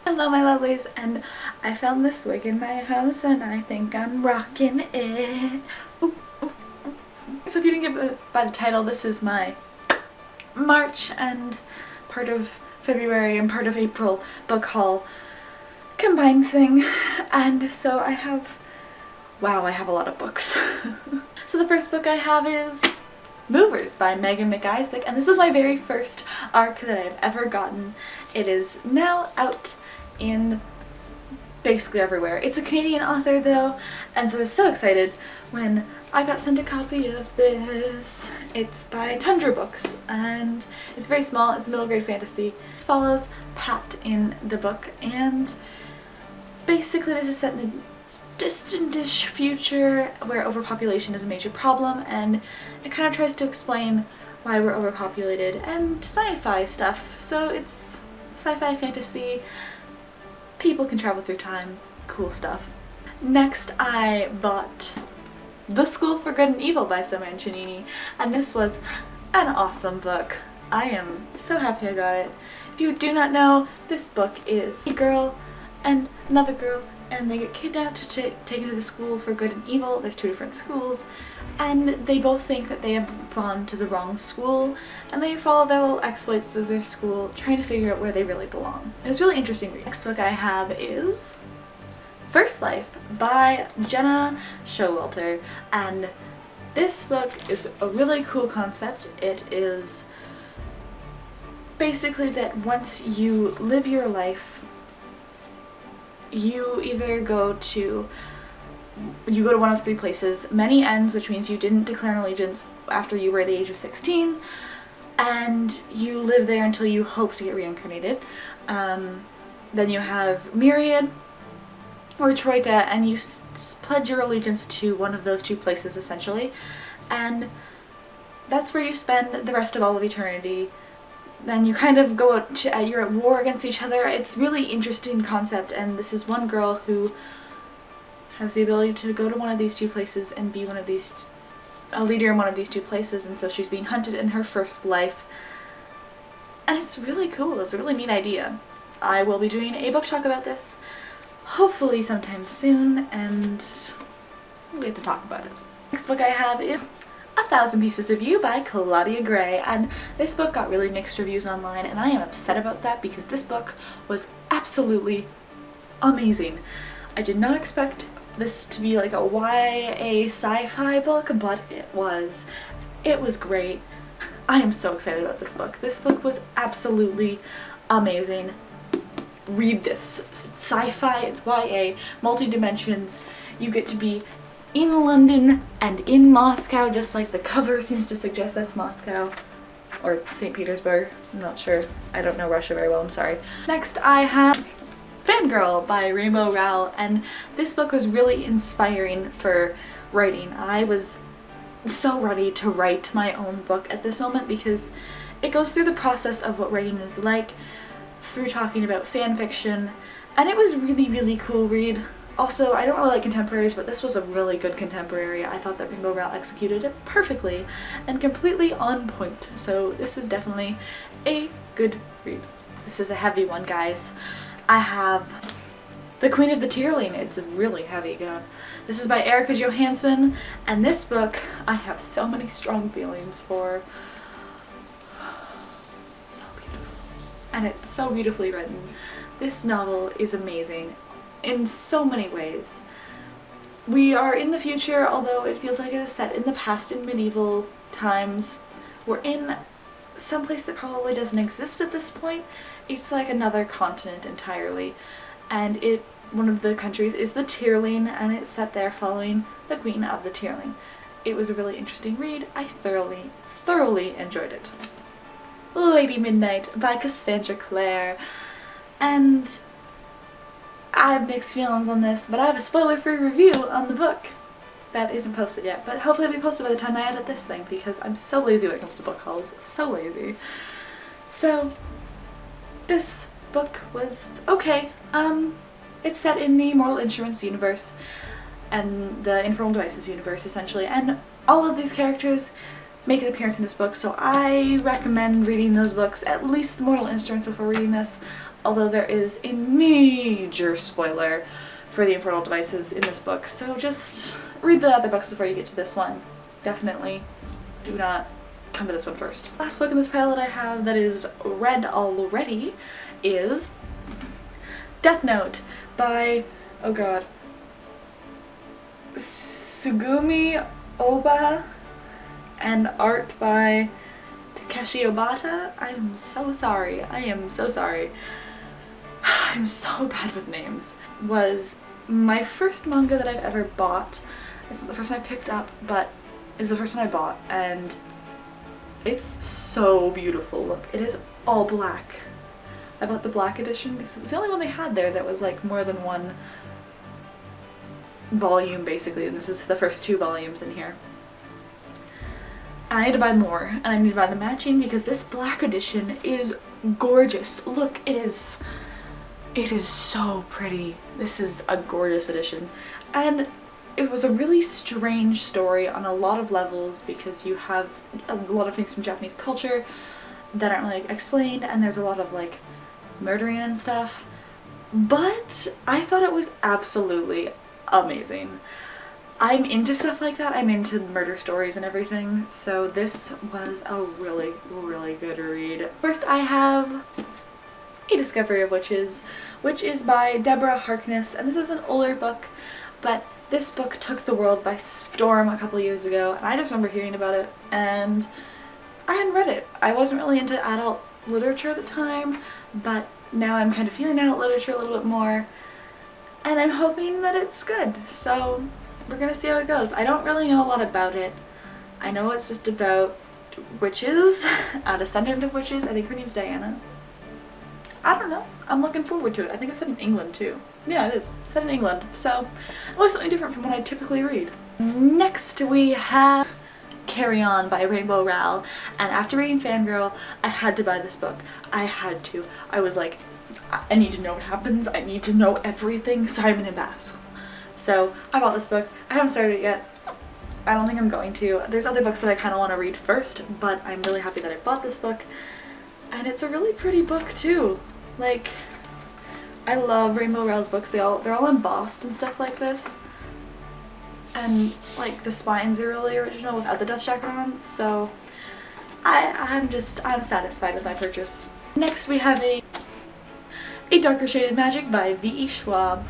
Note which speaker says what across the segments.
Speaker 1: Hello my lovelies, and I found this wig in my house and I think I'm rocking it. Ooh, ooh, ooh. So if you didn't get it by the title, this is my March and part of February and part of April book haul combined thing. And so I have a lot of books. So the first book I have is Movers by Megan McIsaac, and this is my very first ARC that I've ever gotten. It is now out in basically everywhere. It's a Canadian author though, and so I was so excited when I got sent a copy of this. It's by Tundra Books, and it's very small. It's middle grade fantasy. It follows Pat in the book, and basically this is set in the distant-ish future where overpopulation is a major problem, and it kind of tries to explain why we're overpopulated and sci-fi stuff. So it's sci-fi fantasy, people can travel through time, cool stuff. Next I bought The School for Good and Evil by Simone Chinini, and this was an awesome book. I am so happy I got it. If you do not know, this book is a girl and another girl, and they get kidnapped to taken to the School for Good and Evil. There's two different schools, and they both think that they have gone to the wrong school, and they follow their little exploits through their school, trying to figure out where they really belong. It was really interesting reading. Next book I have is First Life by Jenna Showalter, and this book is a really cool concept. It is basically that once you live your life, you either go to one of three places. Many ends, which means you didn't declare an allegiance after you were the age of 16, and you live there until you hope to get reincarnated. Then you have Myriad or Troika, and you pledge your allegiance to one of those two places essentially, and that's where you spend the rest of all of eternity. Then you kind of go out to, you're at war against each other. It's really interesting concept, and this is one girl who has the ability to go to one of these two places and be a leader in one of these two places, and so she's being hunted in her first life. And it's really cool. It's a really neat idea. I will be doing a book talk about this hopefully sometime soon, and we have to talk about it. Next book I have is 1,000 Pieces of You by Claudia Gray, and this book got really mixed reviews online, and I am upset about that because this book was absolutely amazing. I did not expect this to be like a YA sci-fi book, but it was. It was great. I am so excited about this book. This book was absolutely amazing. Read this. Sci-fi, it's YA, multi-dimensions. You get to be in London and in Moscow, just like the cover seems to suggest. That's Moscow. Or St. Petersburg. I'm not sure. I don't know Russia very well, I'm sorry. Next I have Fangirl by Rainbow Rowell, and this book was really inspiring for writing. I was so ready to write my own book at this moment because it goes through the process of what writing is like, through talking about fan fiction, and it was really cool read. Also, I don't really like contemporaries, but this was a really good contemporary. I thought that Rainbow Rowell executed it perfectly and completely on point, so this is definitely a good read. This is a heavy one, guys. I have The Queen of the Tearling. It's really heavy, God. This is by Erica Johansson, and this book I have so many strong feelings for. It's so beautiful. And it's so beautifully written. This novel is amazing in so many ways. We are in the future, although it feels like it is set in the past in medieval times. We're in some place that probably doesn't exist at this point. It's like another continent entirely, and one of the countries is the Tearling, and it's set there following the Queen of the Tearling. It was a really interesting read. I thoroughly enjoyed it. Lady Midnight by Cassandra Clare, and I have mixed feelings on this, but I have a spoiler-free review on the book that isn't posted yet, but hopefully it'll be posted by the time I edit this thing because I'm so lazy when it comes to book hauls. So lazy. So this book was okay. It's set in the Mortal Instruments universe and the Infernal Devices universe essentially, and all of these characters make an appearance in this book, so I recommend reading those books, at least the Mortal Instruments, before reading this, although there is a major spoiler for the Infernal Devices in this book, so just read the other books before you get to this one. Definitely do not come to this one first. Last book in this pile that I have that is read already is Death Note by, oh god, Sugumi Oba, and art by Takeshi Obata. I am so sorry. I am so sorry. I'm so bad with names. Was my first manga that I've ever bought. It's not the first one I picked up, but it's the first one I bought, and it's so beautiful. Look, it is all black. I bought the black edition because it was the only one they had there that was like more than one volume basically, and this is the first 2 volumes in here. And I need to buy more, and I need to buy the matching because this black edition is gorgeous. Look, it is so pretty. This is a gorgeous edition. And it was a really strange story on a lot of levels because you have a lot of things from Japanese culture that aren't really explained, and there's a lot of like murdering and stuff. But I thought it was absolutely amazing. I'm into stuff like that. I'm into murder stories and everything, so this was a really, really good read. First I have A Discovery of Witches, which is by Deborah Harkness, and this is an older book, but this book took the world by storm a couple years ago, and I just remember hearing about it, and I hadn't read it. I wasn't really into adult literature at the time, but now I'm kind of feeling adult literature a little bit more, and I'm hoping that it's good, so we're gonna see how it goes. I don't really know a lot about it. I know it's just about witches, a descendant of witches. I think her name's Diana. I don't know. I'm looking forward to it. I think it's set in England too. Yeah, it is. Set in England. So, always something different from what I typically read. Next we have Carry On by Rainbow Rowell. And after reading Fangirl, I had to buy this book. I had to. I was like, I need to know what happens. I need to know everything. Simon and Bass. So, I bought this book. I haven't started it yet. I don't think I'm going to. There's other books that I kind of want to read first, but I'm really happy that I bought this book. And it's a really pretty book too. Like, I love Rainbow Rowell's books. They're all embossed and stuff like this. And like the spines are really original without the dust jacket on. So I'm satisfied with my purchase. Next we have a Darker Shaded Magic by V.E. Schwab.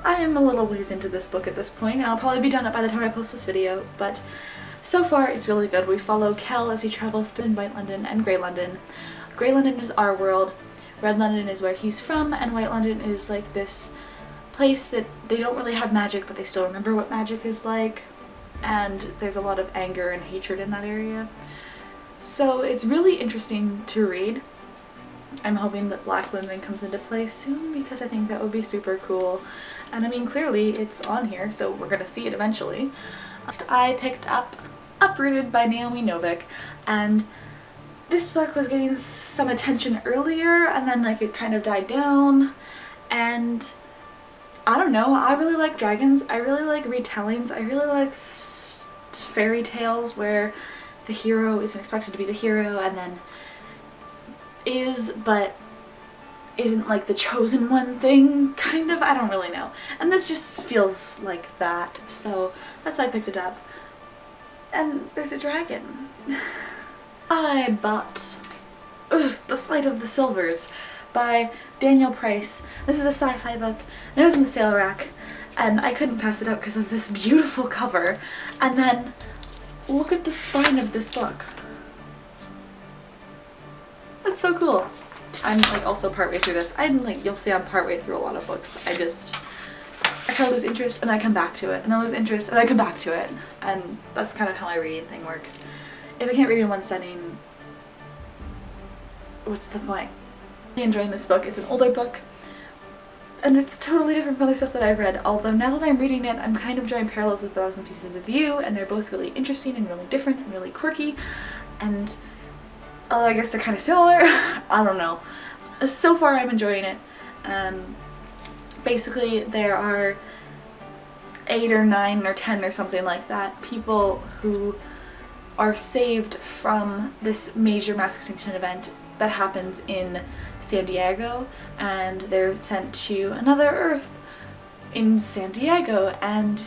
Speaker 1: I am a little ways into this book at this point, and I'll probably be done it by the time I post this video, but so far it's really good. We follow Kel as he travels through White London and Grey London. Grey London is our world, Red London is where he's from, and White London is like this place that they don't really have magic, but they still remember what magic is like, and there's a lot of anger and hatred in that area. So it's really interesting to read. I'm hoping that Black London comes into play soon because I think that would be super cool. And I mean, clearly it's on here, so we're gonna see it eventually. I picked up Uprooted by Naomi Novik, and this book was getting some attention earlier, and then like it kind of died down, and I don't know, I really like dragons, I really like retellings, I really like fairy tales where the hero isn't expected to be the hero and then is, but isn't like the chosen one thing, kind of. I don't really know. And this just feels like that, so that's why I picked it up. And there's a dragon. I bought The Flight of the Silvers by Daniel Price. This is a sci-fi book, and it was in the sale rack, and I couldn't pass it up because of this beautiful cover. And then look at the spine of this book. That's so cool. I'm like also partway through this. You'll see I'm partway through a lot of books. I kind of lose interest and then I come back to it, and then lose interest and then I come back to it, and that's kind of how my reading thing works. If I can't read in one setting, what's the point? I'm really enjoying this book. It's an older book, and it's totally different from other stuff that I've read, although now that I'm reading it, I'm kind of drawing parallels with 1,000 Pieces of You, and they're both really interesting and really different and really quirky, and although I guess they're kind of similar, I don't know. So far I'm enjoying it. Basically there are 8 or 9 or 10 or something like that people who are saved from this major mass extinction event that happens in San Diego, and they're sent to another Earth in San Diego, and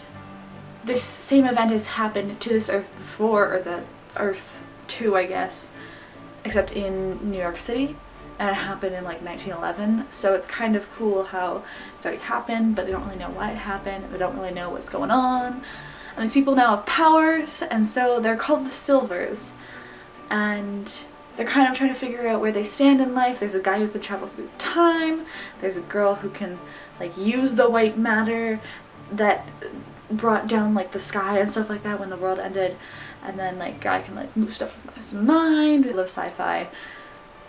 Speaker 1: this same event has happened to this Earth before, or the Earth 2, I guess, except in New York City, and it happened in like 1911, so it's kind of cool how it's already happened, but they don't really know why it happened, they don't really know what's going on, and these people now have powers, and so they're called the Silvers, and they're kind of trying to figure out where they stand in life. There's a guy who can travel through time, there's a girl who can like use the white matter that brought down like the sky and stuff like that when the world ended, and then like guy can like move stuff with his mind. I love sci-fi.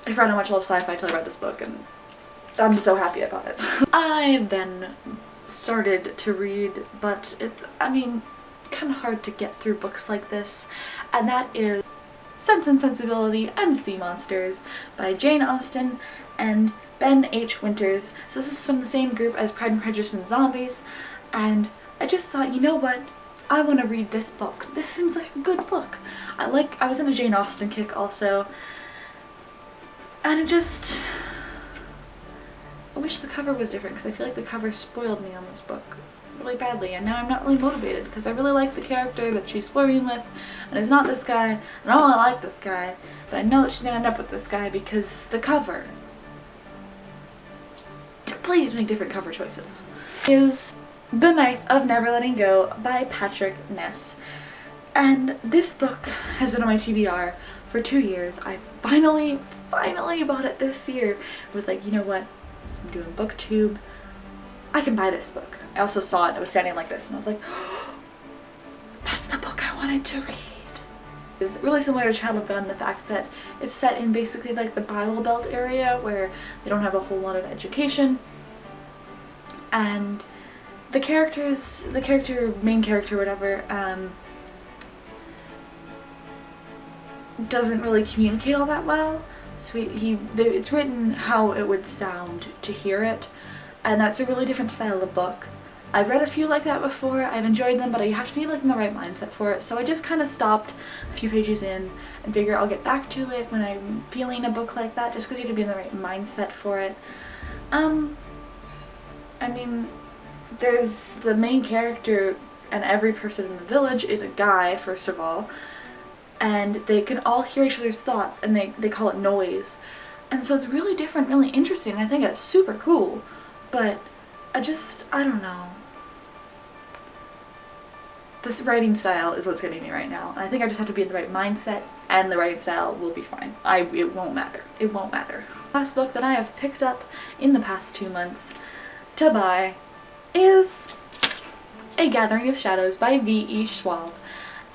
Speaker 1: I forgot how much I love sci-fi until I read this book, and I'm so happy about it. I then started to read, but it's, I mean, kind of hard to get through books like this, and that is Sense and Sensibility and Sea Monsters by Jane Austen and Ben H. Winters. So this is from the same group as Pride and Prejudice and Zombies, and I just thought, you know what, I want to read this book. This seems like a good book. I was in a Jane Austen kick also, and I wish the cover was different, because I feel like the cover spoiled me on this book really badly, and now I'm not really motivated, because I really like the character that she's flirting with, and it's not this guy, and I don't really like this guy, but I know that she's gonna end up with this guy because the cover. Please make different cover choices. Is The Knife of Never Letting Go by Patrick Ness. And this book has been on my TBR for 2 years. I finally bought it this year. I was like, you know what, I'm doing booktube, I can buy this book. I also saw it, I was standing like this, and I was like, oh, that's the book I wanted to read. It's really similar to Child of God in the fact that it's set in basically like the Bible Belt area where they don't have a whole lot of education, and the main character, whatever, doesn't really communicate all that well. So it's written how it would sound to hear it, and that's a really different style of book. I've read a few like that before, I've enjoyed them, but I have to be like in the right mindset for it, so I just kind of stopped a few pages in and figure I'll get back to it when I'm feeling a book like that, just because you have to be in the right mindset for it. I mean, there's the main character, and every person in the village is a guy, first of all, and they can all hear each other's thoughts, and they call it noise. And so it's really different, really interesting, and I think it's super cool, but I don't know. This writing style is what's getting me right now, and I think I just have to be in the right mindset, and the writing style will be fine. It won't matter. It won't matter. The last book that I have picked up in the past 2 months to buy is A Gathering of Shadows by V.E. Schwab.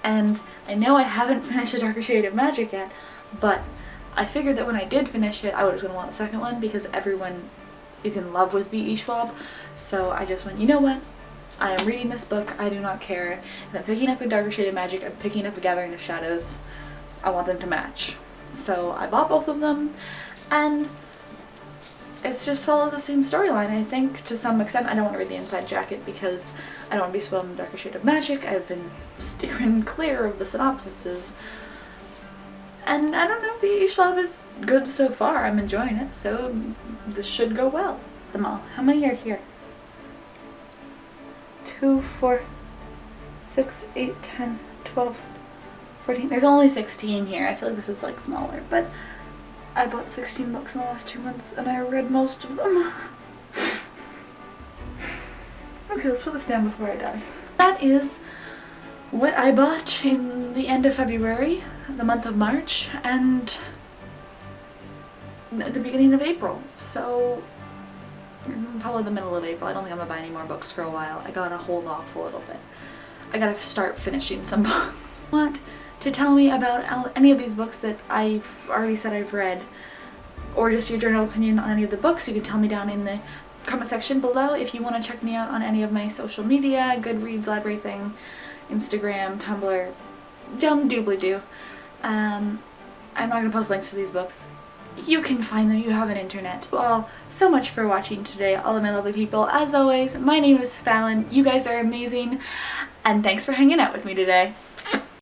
Speaker 1: And I know I haven't finished A Darker Shade of Magic yet, but I figured that when I did finish it, I was going to want the second one because everyone is in love with V.E. Schwab. So I just went, you know what? I am reading this book, I do not care. If I'm picking up A Darker Shade of Magic, I'm picking up A Gathering of Shadows. I want them to match. So I bought both of them, and it just follows the same storyline, I think, to some extent. I don't want to read the inside jacket because I don't want to be spoiled in A Darker Shade of Magic. I've been steering clear of the synopsises. And I don't know, V.E. Schwab is good so far. I'm enjoying it, so this should go well. Them all. How many are here? 2, 4, 6, 8, 10, 12, 14. There's only 16 here. I feel like this is like smaller, but I bought 16 books in the last 2 months and I read most of them. Okay, let's put this down before I die. That is what I bought in the end of February, the month of March, and the beginning of April. So probably the middle of April. I don't think I'm gonna buy any more books for a while. I gotta hold off a little bit. I gotta start finishing some books. Want to tell me about any of these books that I've already said I've read, or just your general opinion on any of the books, you can tell me down in the comment section below. If you want to check me out on any of my social media, Goodreads, Library Thing, Instagram, Tumblr, down the doobly-doo. I'm not gonna post links to these books. You can find them, you have an internet. Well, so much for watching today, all of my lovely people. As always, my name is Fallon, you guys are amazing, and thanks for hanging out with me today.